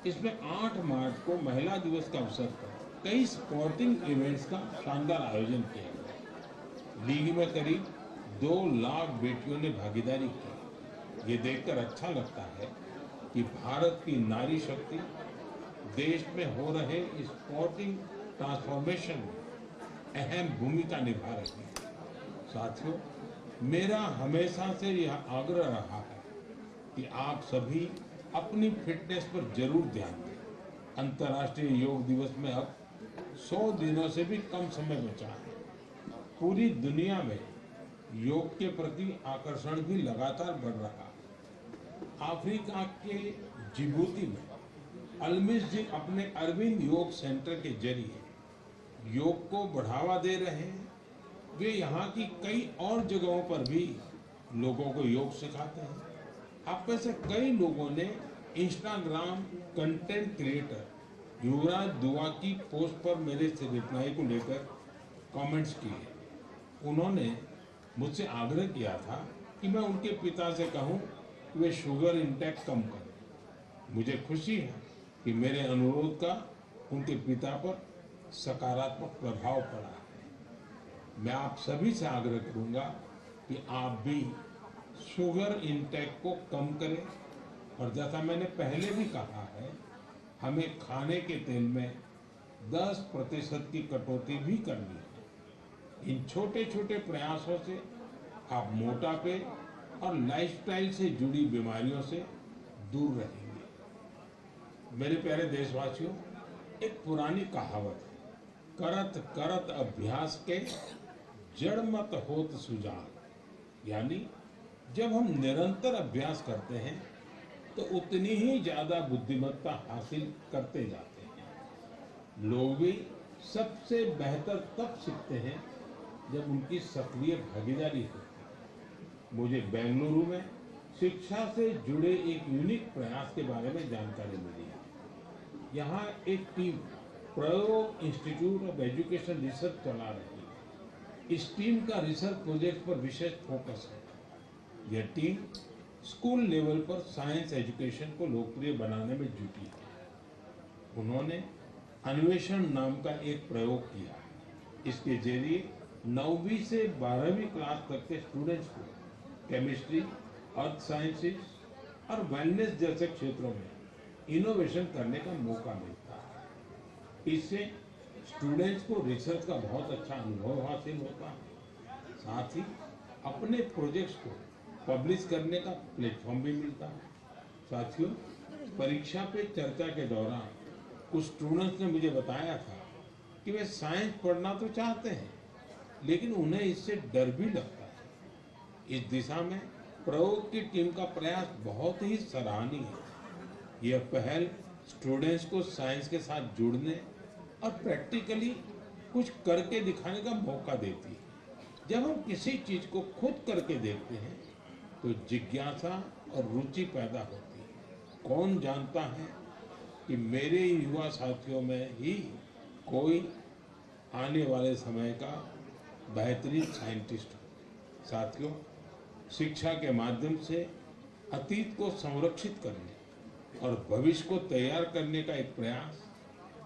इसमें 8 मार्च को महिला दिवस का अवसर पर कई स्पोर्टिंग इवेंट्स का शानदार आयोजन किया गया। लीग में करीब 2 लाख बेटियों ने भागीदारी की। ये देखकर अच्छा लगता है कि भारत की नारी शक्ति देश में हो रहे स्पोर्टिंग ट्रांसफॉर्मेशन में अहम भूमिका निभा रही है। साथियों, मेरा हमेशा से यह आग्रह रहा है कि आप सभी अपनी फिटनेस पर जरूर ध्यान दें। अंतर्राष्ट्रीय योग दिवस में अब 100 दिनों से भी कम समय बचा है। पूरी दुनिया में योग के प्रति आकर्षण भी लगातार बढ़ रहा है। अफ्रीका के जिबूती में अलमिस जी अपने अरविंद योग सेंटर के जरिए योग को बढ़ावा दे रहे हैं। वे यहाँ की कई और जगहों पर भी लोगों को योग सिखाते हैं। आप में से कई लोगों ने इंस्टाग्राम कंटेंट क्रिएटर युवराज दुआ की पोस्ट पर मेरे इस रिप्लाई को लेकर कमेंट्स किए। उन्होंने मुझसे आग्रह किया था कि मैं उनके पिता से कहूं कि वे शुगर इंटेक कम करें। मुझे खुशी है कि मेरे अनुरोध का उनके पिता पर सकारात्मक प्रभाव पड़ा है। मैं आप सभी से आग्रह करूंगा कि आप भी शुगर इंटेक को कम करें और जैसा मैंने पहले भी कहा है, हमें खाने के तेल में 10% की कटौती भी करनी है। इन छोटे छोटे प्रयासों से आप मोटापे और लाइफस्टाइल से जुड़ी बीमारियों से दूर रहेंगे। मेरे प्यारे देशवासियों, एक पुरानी कहावत है, करत करत अभ्यास के जड़ मत होत सुजान। यानी जब हम निरंतर अभ्यास करते हैं तो उतनी ही ज्यादा बुद्धिमत्ता हासिल करते जाते हैं। लोग भी सबसे बेहतर तब सीखते हैं जब उनकी सक्रिय भागीदारी होती है। मुझे बेंगलुरु में शिक्षा से जुड़े एक यूनिक प्रयास के बारे में जानकारी मिली है। यहाँ एक टीम प्रयोग इंस्टीट्यूट ऑफ एजुकेशन रिसर्च चला रही है। इस टीम का रिसर्च प्रोजेक्ट पर विशेष फोकस है। यह टीम स्कूल लेवल पर साइंस एजुकेशन को लोकप्रिय बनाने में जुटी है। उन्होंने अन्वेषण नाम का एक प्रयोग किया। इसके जरिए 9वीं से 12वीं क्लास तक के स्टूडेंट्स को केमिस्ट्री, अर्थ साइंसेज और वेलनेस जैसे क्षेत्रों में इनोवेशन करने का मौका मिलता है। इससे स्टूडेंट्स को रिसर्च का बहुत अच्छा अनुभव हासिल होता है। साथ ही अपने प्रोजेक्ट्स को पब्लिश करने का प्लेटफॉर्म भी मिलता है। साथियों, परीक्षा पे चर्चा के दौरान कुछ स्टूडेंट्स ने मुझे बताया था कि वे साइंस पढ़ना तो चाहते हैं, लेकिन उन्हें इससे डर भी लगता है। इस दिशा में प्रयोग की टीम का प्रयास बहुत ही सराहनीय है। यह पहल स्टूडेंट्स को साइंस के साथ जुड़ने और प्रैक्टिकली कुछ करके दिखाने का मौका देती है। जब हम किसी चीज को खुद करके देखते हैं तो जिज्ञासा और रुचि पैदा होती है। कौन जानता है कि मेरे युवा साथियों में ही कोई आने वाले समय का बेहतरीन साइंटिस्ट हो। साथियों, शिक्षा के माध्यम से अतीत को संरक्षित करने और भविष्य को तैयार करने का एक प्रयास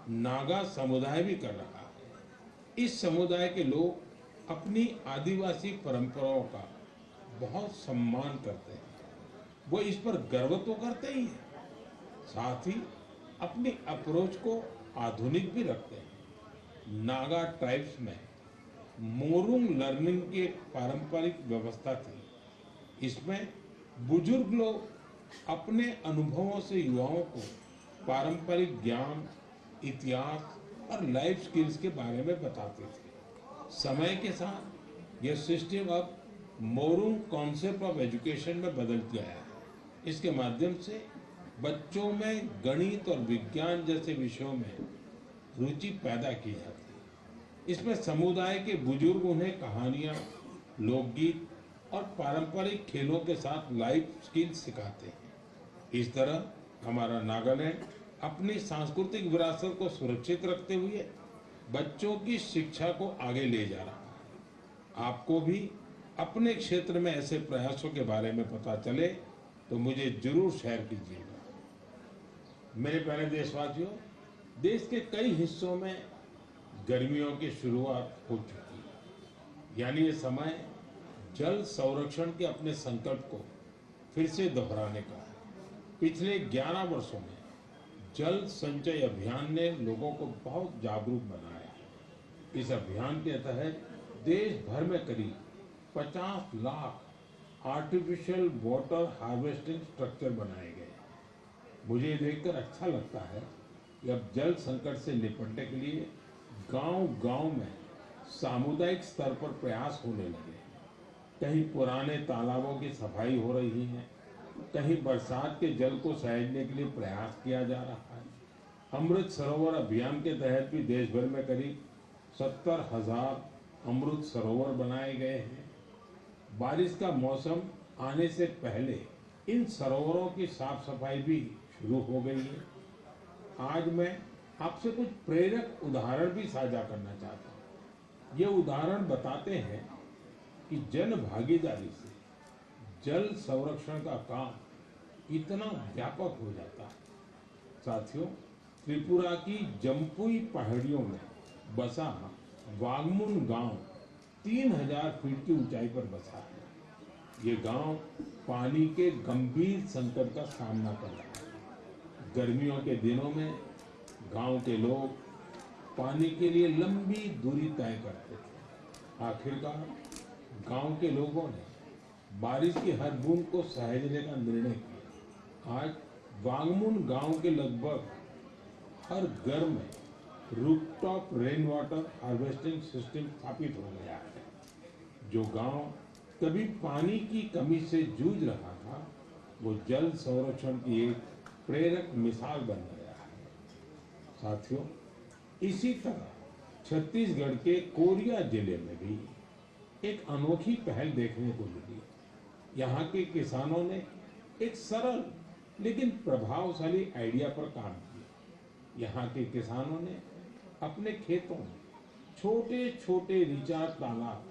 नागा समुदाय भी कर रहा है। इस समुदाय के लोग अपनी आदिवासी परंपराओं का बहुत सम्मान करते हैं। वो इस पर गर्व तो करते ही हैं, साथ ही अपनी अप्रोच को आधुनिक भी रखते हैं। नागा ट्राइब्स में मोरुंग लर्निंग की एक पारंपरिक व्यवस्था थी। इसमें बुजुर्ग लोग अपने अनुभवों से युवाओं को पारंपरिक ज्ञान, इतिहास और लाइफ स्किल्स के बारे में बताते थे। समय के साथ यह सिस्टम अब मोरुंग कॉन्सेप्ट ऑफ एजुकेशन में बदल गया है। इसके माध्यम से बच्चों में गणित और विज्ञान जैसे विषयों में रुचि पैदा की जाती है। इसमें समुदाय के बुजुर्ग उन्हें कहानियां, लोकगीत और पारंपरिक खेलों के साथ लाइफ स्किल्स सिखाते हैं। इस तरह हमारा नागालैंड अपनी सांस्कृतिक विरासत को सुरक्षित रखते हुए बच्चों की शिक्षा को आगे ले जा रहा है। आपको भी अपने क्षेत्र में ऐसे प्रयासों के बारे में पता चले तो मुझे जरूर शेयर कीजिएगा। मेरे प्यारे देशवासियों, देश के कई हिस्सों में गर्मियों की शुरुआत हो चुकी है। यानी ये समय जल संरक्षण के अपने संकल्प को फिर से दोहराने का है। पिछले 11 वर्षों में जल संचय अभियान ने लोगों को बहुत जागरूक बनाया है। इस अभियान के तहत देश भर में करीब 50 lakh artificial water harvesting structure बनाए गए। मुझे ये देखकर अच्छा लगता है कि अब जल संकट से निपटने के लिए गांव-गांव में सामुदायिक स्तर पर प्रयास होने लगे। कहीं पुराने तालाबों की सफाई हो रही है, कहीं बरसात के जल को सहेजने के लिए प्रयास किया जा रहा है। अमृत सरोवर अभियान के तहत भी देश भर में करीब 70,000 अमृत सरोवर बनाए गए हैं। बारिश का मौसम आने से पहले इन सरोवरों की साफ सफाई भी शुरू हो गई है। आज मैं आपसे कुछ प्रेरक उदाहरण भी साझा करना चाहता हूँ। ये उदाहरण बताते हैं कि जन भागीदारी से जल संरक्षण का काम इतना व्यापक हो जाता है। साथियों, त्रिपुरा की जम्पुई पहाड़ियों में बसा वागमुन गांव 3000 फीट की ऊंचाई पर बसा है। ये गांव पानी के गंभीर संकट का सामना कर रहा है। गर्मियों के दिनों में गांव के लोग पानी के लिए लंबी दूरी तय करते थे। आखिरकार गांव के लोगों ने बारिश की हर बूंद को सहेजने का निर्णय किया। आज वांगमुन गांव के लगभग हर घर में rooftop rain water harvesting system स्थापित हो गया है। जो गांव कभी पानी की कमी से जूझ रहा था, वो जल संरक्षण की एक प्रेरक मिसाल बन गया है। साथियों, इसी तरह छत्तीसगढ़ के कोरिया जिले में भी एक अनोखी पहल देखने को मिली। यहाँ के किसानों ने एक सरल लेकिन प्रभावशाली आइडिया पर काम किया। यहाँ के किसानों ने अपने खेतों में छोटे छोटे रिचार्ज तालाब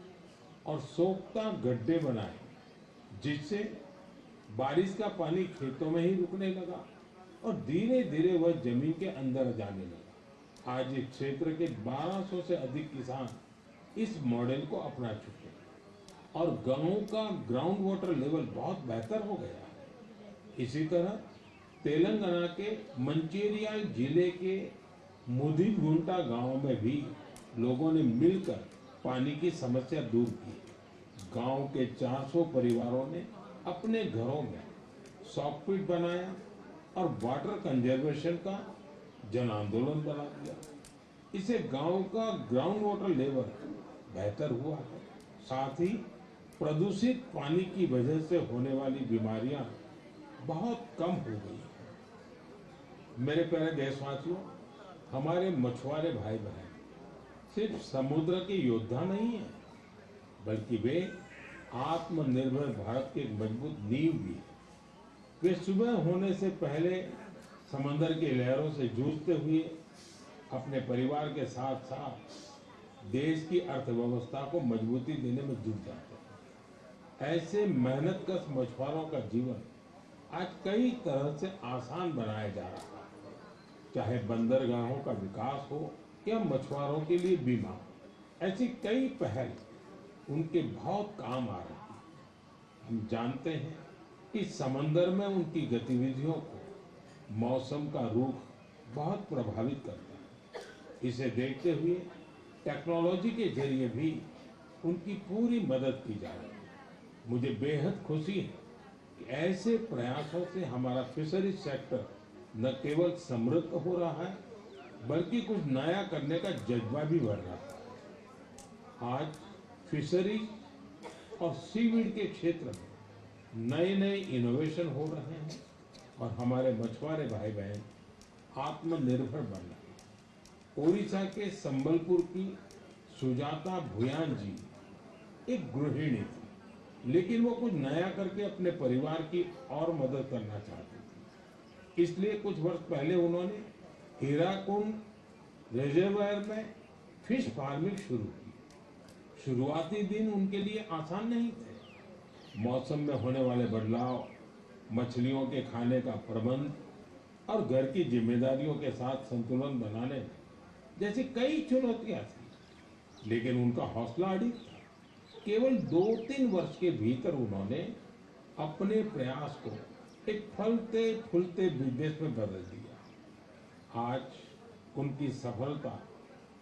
और सोख्ता गड्ढे बनाए, जिससे बारिश का पानी खेतों में ही रुकने लगा और धीरे धीरे वह जमीन के अंदर जाने लगा। आज इस क्षेत्र के 1200 से अधिक किसान इस मॉडल को अपना चुके हैं और गांव का ग्राउंड वाटर लेवल बहुत बेहतर हो गया है। इसी तरह तेलंगाना के मंचिरियाल जिले के मुदिगुंटा गांव में भी लोगों ने मिलकर पानी की समस्या दूर की। गांव के 400 परिवारों ने अपने घरों में सॉकपिट बनाया और वाटर कंजर्वेशन का जन आंदोलन बना दिया। इससे गांव का ग्राउंड वाटर लेवल बेहतर हुआ है। साथ ही प्रदूषित पानी की वजह से होने वाली बीमारियां बहुत कम हो गई हैं। मेरे प्यारे देशवासियों, हमारे मछुआरे भाई बहन सिर्फ समुद्र के योद्धा नहीं है, बल्कि वे आत्मनिर्भर भारत की एक मजबूत नींव भी है। वे सुबह होने से पहले समंदर की लहरों से जूझते हुए अपने परिवार के साथ साथ देश की अर्थव्यवस्था को मजबूती देने में जुट जाते हैं। ऐसे मेहनतकश मछुआरों का जीवन आज कई तरह से आसान बनाया जा रहा है। चाहे बंदरगाहों का विकास हो या मछुआरों के लिए बीमा, ऐसी कई पहल उनके बहुत काम आ रही है। हम जानते हैं कि समंदर में उनकी गतिविधियों को मौसम का रुख बहुत प्रभावित करता है। इसे देखते हुए टेक्नोलॉजी के जरिए भी उनकी पूरी मदद की जा रही है। मुझे बेहद खुशी है कि ऐसे प्रयासों से हमारा फिशरीज सेक्टर न केवल समृद्ध हो रहा है, बल्कि कुछ नया करने का जज्बा भी बढ़ रहा है। आज फिशरीज और सीवीड के क्षेत्र में नए नए इनोवेशन हो रहे हैं और हमारे मछुआरे भाई बहन आत्मनिर्भर बन रहे हैं। ओडिशा के संबलपुर की सुजाता भुयान जी एक गृहिणी थी, लेकिन वो कुछ नया करके अपने परिवार की और मदद करना चाहती थी। इसलिए कुछ वर्ष पहले उन्होंने हीराकुंड रिजर्वायर में फिश फार्मिंग शुरू की। शुरुआती दिन उनके लिए आसान नहीं थे। मौसम में होने वाले बदलाव, मछलियों के खाने का प्रबंध और घर की जिम्मेदारियों के साथ संतुलन बनाने में जैसी कई चुनौतियां थी, लेकिन उनका हौसला अडिग था। केवल 2-3 वर्ष के भीतर उन्होंने अपने प्रयास को एक फलते फूलते बिजनेस में बदल दिया। आज उनकी सफलता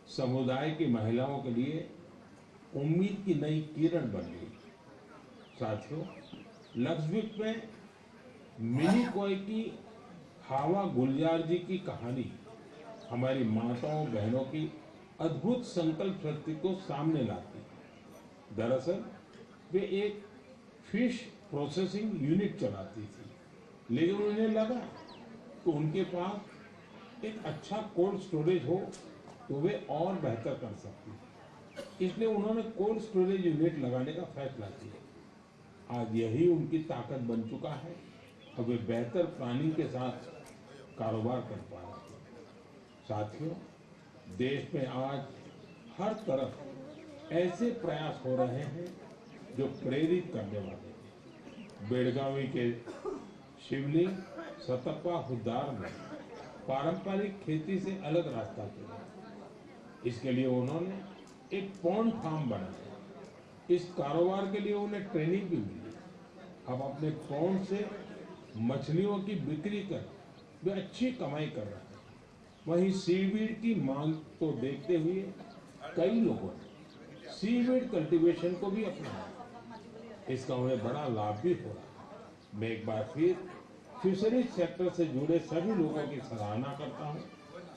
समुदाय की महिलाओं के लिए उम्मीद की नई किरण बन गई। साथियों, लक्षद्वीप में मिनिकॉय की हावा गुलजार जी की कहानी हमारी माताओं बहनों की अद्भुत संकल्प शक्ति को सामने लाती है। दरअसल वे एक फिश प्रोसेसिंग यूनिट चलाती थी, लेकिन उन्हें लगा कि उनके पास एक अच्छा कोल्ड स्टोरेज हो तो वे और बेहतर कर सकती। इसलिए उन्होंने कोल्ड स्टोरेज यूनिट लगाने का फैसला किया। आज यही उनकी ताकत बन चुका है और वे बेहतर प्लानिंग के साथ कारोबार कर पा रहे हैं। साथियों, देश में आज हर तरफ ऐसे प्रयास हो रहे हैं जो प्रेरित करने वाले हैं। बेलगावी के शिवलिंग सतप्पा हुद्दार में पारंपरिक खेती से अलग रास्ता चुना। इसके लिए उन्होंने एक पॉन्ड फार्म बनाया। इस कारोबार के लिए उन्हें ट्रेनिंग भी मिली। अब अपने पॉन्ड से मछलियों की बिक्री कर वे अच्छी कमाई कर रहे हैं। वहीं सीवीड की मांग को देखते हुए कई लोगों ने सीवीड कल्टीवेशन को भी अपनाया। इसका उन्हें बड़ा लाभ भी हो रहा है। मैं एक बार फिर फिशरीज सेक्टर से जुड़े सभी लोगों की सराहना करता हूँ।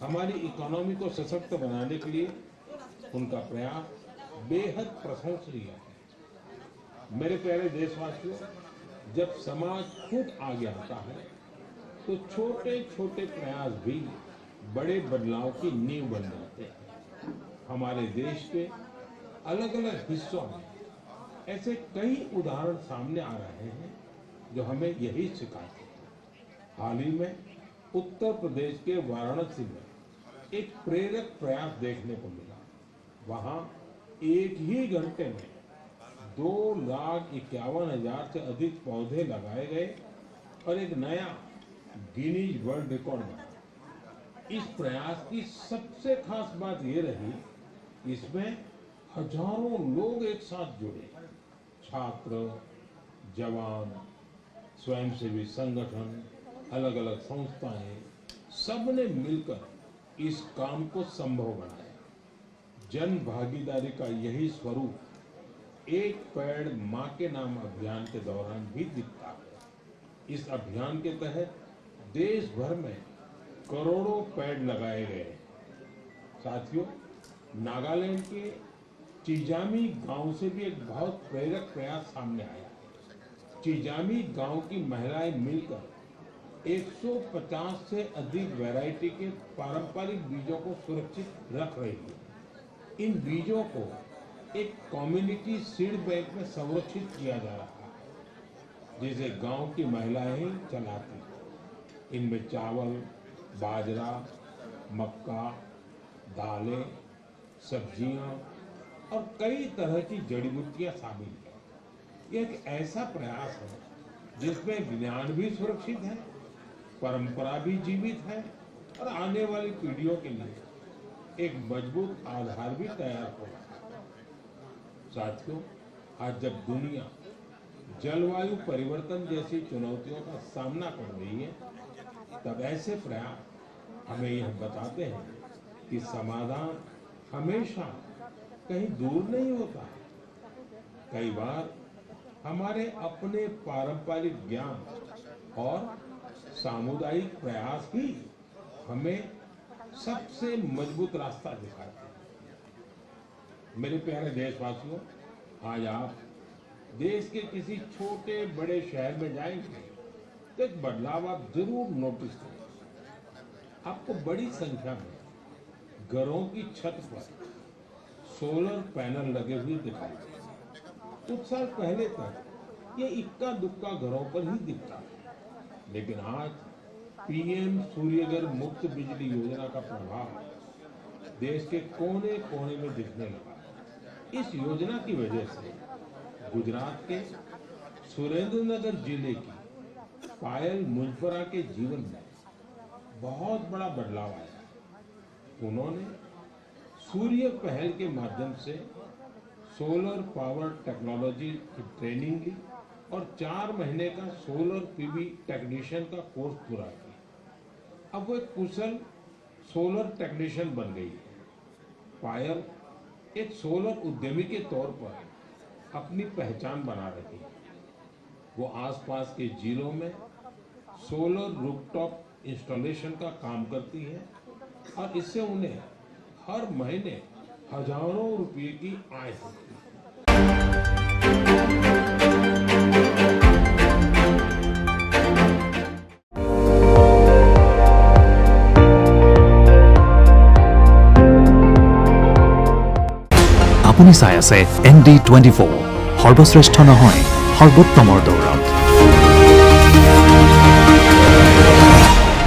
हमारी इकोनॉमी को सशक्त बनाने के लिए उनका प्रयास बेहद प्रशंसनीय है। मेरे प्यारे देशवासियों, जब समाज खुद आगे आता है तो छोटे छोटे प्रयास भी बड़े बदलाव की नींव बन जाते हैं। हमारे देश के अलग अलग हिस्सों में ऐसे कई उदाहरण सामने आ रहे हैं जो हमें यही सिखाते हैं। हाल ही में उत्तर प्रदेश के वाराणसी में एक प्रेरक प्रयास देखने को मिला। वहां एक ही घंटे में 2,51,000 से अधिक पौधे लगाए गए और एक नया गिनीज वर्ल्ड रिकॉर्ड बना। इस प्रयास की सबसे खास बात ये रही, इसमें हजारों लोग एक साथ जुड़े। छात्र, जवान, स्वयंसेवी संगठन, अलग अलग संस्थाएं, सबने मिलकर इस काम को संभव बनाया। जन भागीदारी का यही स्वरूप एक पेड़ मां के नाम अभियान के दौरान भी दिखता है। इस अभियान के तहत देश भर में करोड़ों पेड़ लगाए गए। साथियों, नागालैंड के चिजामी गांव से भी एक बहुत प्रेरक प्रयास सामने आया। चिजामी गांव की महिलाएं मिलकर 150 से अधिक वैरायटी के पारंपरिक बीजों को सुरक्षित रख रही है। इन बीजों को एक कम्युनिटी सीड बैंक में संरक्षित किया जा रहा है, जिसे गांव की महिलाएं ही चलाती हैं। इनमें चावल, बाजरा, मक्का, दालें, सब्जियां और कई तरह की जड़ी बूटियां शामिल हैं। यह एक ऐसा प्रयास है जिसमें ज्ञान भी सुरक्षित है, परंपरा भी जीवित है और आने वाली पीढ़ियों के लिए एक मजबूत आधार भी तैयार हो रहा है। साथियों, आज जब दुनिया जलवायु परिवर्तन जैसी चुनौतियों का सामना कर रही है, तब ऐसे प्रयास हमें यह बताते हैं कि समाधान हमेशा कहीं दूर नहीं होता। कई बार हमारे अपने पारंपरिक ज्ञान और सामुदायिक प्रयास ही हमें सबसे मजबूत रास्ता दिखाते हैं। मेरे प्यारे देशवासियों, आज आप देश के किसी छोटे बड़े शहर में जाएंगे तो एक बदलाव आप जरूर नोटिस करेंगे। आपको बड़ी संख्या में घरों की छत पर सोलर पैनल लगे हुए दिखाई देंगे। कुछ साल पहले तक ये इक्का दुक्का घरों पर ही दिखता था, लेकिन आज पीएम सूर्यघर मुफ्त बिजली योजना का प्रभाव देश के कोने कोने में दिखने लगा। इस योजना की वजह से गुजरात के सुरेंद्रनगर जिले की पायल मुंजपरा के जीवन में बहुत बड़ा बदलाव आया। उन्होंने सूर्य पहल के माध्यम से सोलर पावर टेक्नोलॉजी की ट्रेनिंग ली और 4 महीने का सोलर पीवी टेक्नीशियन का कोर्स पूरा किया। अब वो एक कुशल सोलर टेक्नीशियन बन गई है। पायल एक सोलर उद्यमी के तौर पर अपनी पहचान बना रही है। वो आसपास के जिलों में सोलर रूफटॉप इंस्टॉलेशन का काम करती है और इससे उन्हें हर महीने हजारों रुपए की आय होती है। আপুনি চাই আছে ND24 সৰ্বশ্ৰেষ্ঠ নহয় সৰ্বোত্তমৰ দৌৰ।